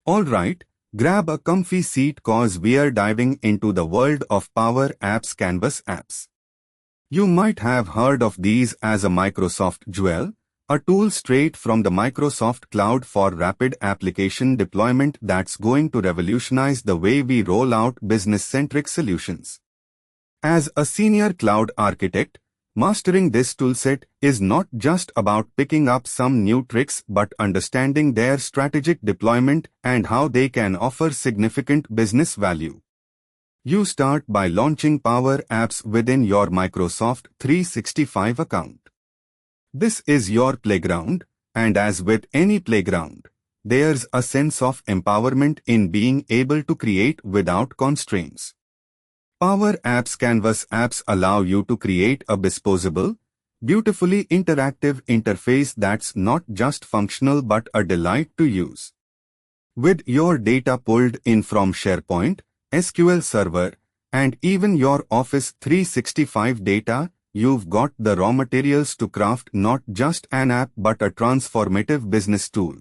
Alright, grab a comfy seat cause we're diving into the world of Power Apps Canvas apps. You might have heard of these as a Microsoft jewel, a tool straight from the Microsoft Cloud for rapid application deployment that's going to revolutionize the way we roll out business-centric solutions. As a senior cloud architect, mastering this toolset is not just about picking up some new tricks but understanding their strategic deployment and how they can offer significant business value. You start by launching Power Apps within your Microsoft 365 account. This is your playground, and as with any playground, there's a sense of empowerment in being able to create without constraints. Power Apps Canvas apps allow you to create a bespokeable, beautifully interactive interface that's not just functional but a delight to use. With your data pulled in from SharePoint, SQL Server, and even your Office 365 data, you've got the raw materials to craft not just an app but a transformative business tool.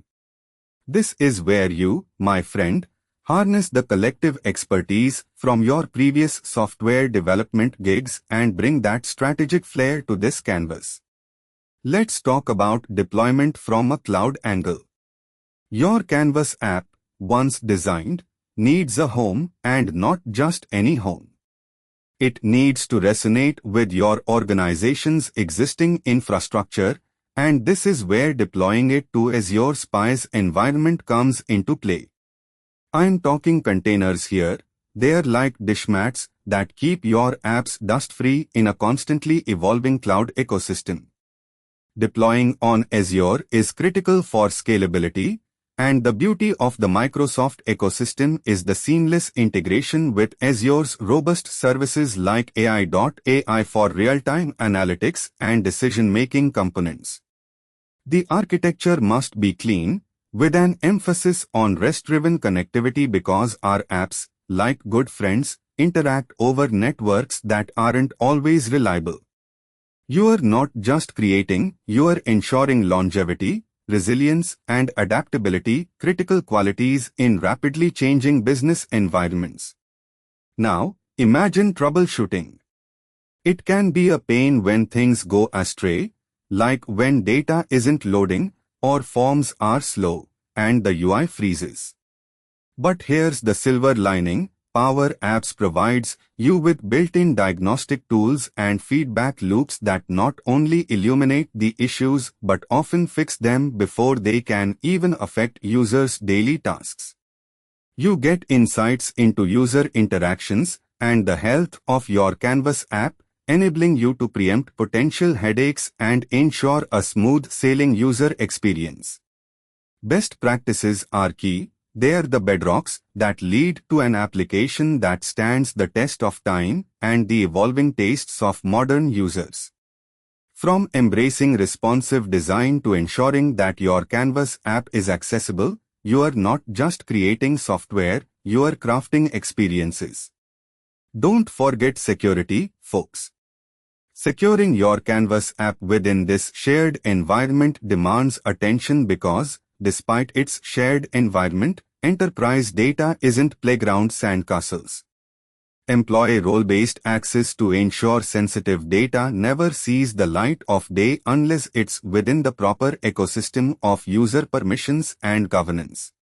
This is where you, my friend, harness the collective expertise from your previous software development gigs and bring that strategic flair to this canvas. Let's talk about deployment from a cloud angle. Your Canvas app, once designed, needs a home, and not just any home. It needs to resonate with your organization's existing infrastructure, and this is where deploying it to Azure Spice environment comes into play. I'm talking containers here. They're like dishmats that keep your apps dust-free in a constantly evolving cloud ecosystem. Deploying on Azure is critical for scalability, and the beauty of the Microsoft ecosystem is the seamless integration with Azure's robust services like AI.ai for real-time analytics and decision-making components. The architecture must be clean, with an emphasis on REST-driven connectivity because our apps, like good friends, interact over networks that aren't always reliable. You're not just creating, you're ensuring longevity, resilience, and adaptability, critical qualities in rapidly changing business environments. Now, imagine troubleshooting. It can be a pain when things go astray, like when data isn't loading, or forms are slow, and the UI freezes. But here's the silver lining. Power Apps provides you with built-in diagnostic tools and feedback loops that not only illuminate the issues but often fix them before they can even affect users' daily tasks. You get insights into user interactions and the health of your Canvas app, enabling you to preempt potential headaches and ensure a smooth sailing user experience. Best practices are key. They're the bedrocks that lead to an application that stands the test of time and the evolving tastes of modern users. From embracing responsive design to ensuring that your Canvas app is accessible, you are not just creating software, you are crafting experiences. Don't forget security, folks. Securing your Canvas app within this shared environment demands attention because, despite its shared environment, enterprise data isn't playground sandcastles. Employ role-based access to ensure sensitive data never sees the light of day unless it's within the proper ecosystem of user permissions and governance.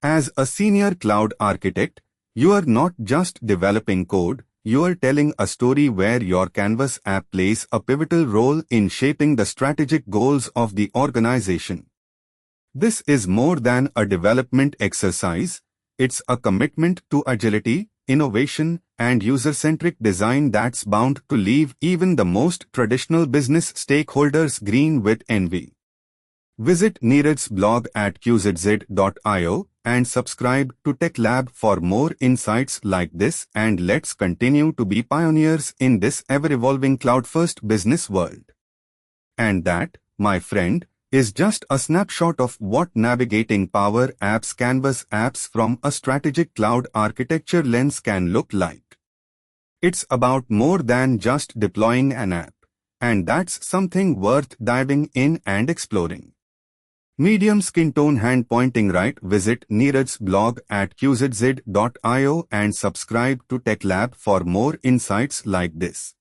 As a senior cloud architect, you are not just developing code, you are telling a story where your Canvas app plays a pivotal role in shaping the strategic goals of the organization. This is more than a development exercise, it's a commitment to agility, innovation, and user-centric design that's bound to leave even the most traditional business stakeholders green with envy. Visit Neeraj's blog at qzz.io and subscribe to TechLab for more insights like this, and let's continue to be pioneers in this ever-evolving cloud-first business world. And that, my friend, is just a snapshot of what navigating Power Apps Canvas apps from a strategic cloud architecture lens can look like. It's about more than just deploying an app, and that's something worth diving in and exploring. Medium skin tone hand pointing right. Visit Neeraj's blog at qzz.io and subscribe to TechLab for more insights like this.